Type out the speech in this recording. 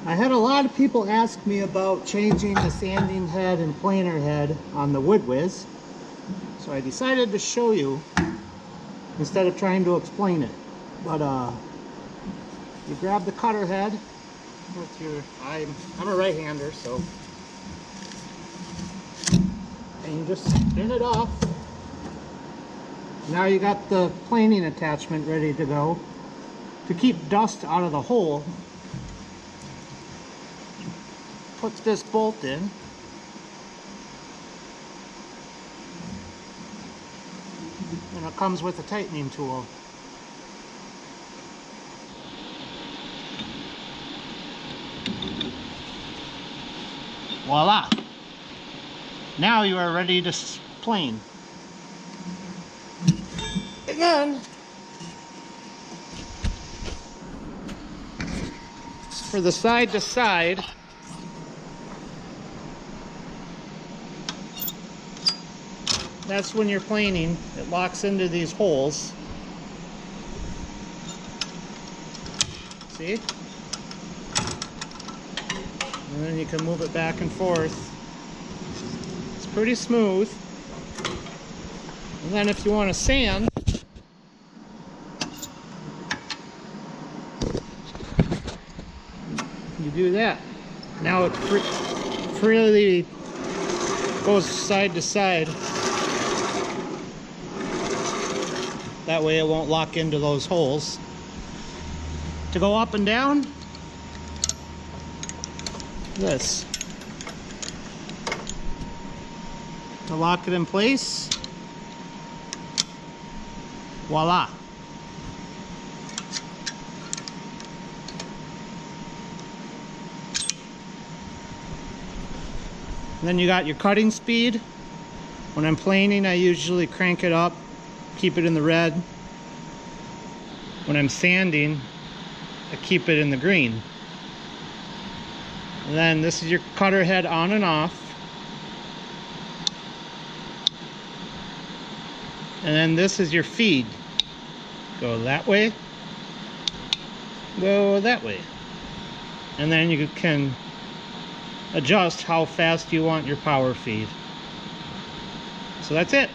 I had a lot of people ask me about changing the sanding head and planer head on the Wood Wizz, so I decided to show you instead of trying to explain it. But you grab the cutter head with your, I'm a right-hander, so, and you just spin it off. Now you got the planing attachment ready to go. To keep dust out of the hole, put this bolt in. And it comes with a tightening tool. Voila! Now you are ready to plane. And then for the side to side, that's when you're planing. It locks into these holes. See? And then you can move it back and forth. It's pretty smooth. And then if you want to sand, you do that. Now it freely goes side to side. That way it won't lock into those holes. To go up and down, this. To lock it in place, voila. And then you got your cutting speed. When I'm planing, I usually crank it up, keep it in the red. When I'm sanding, I keep it in the green. And then this is your cutter head on and off. And then this is your feed. Go that way, go that way. And then you can adjust how fast you want your power feed. So that's it.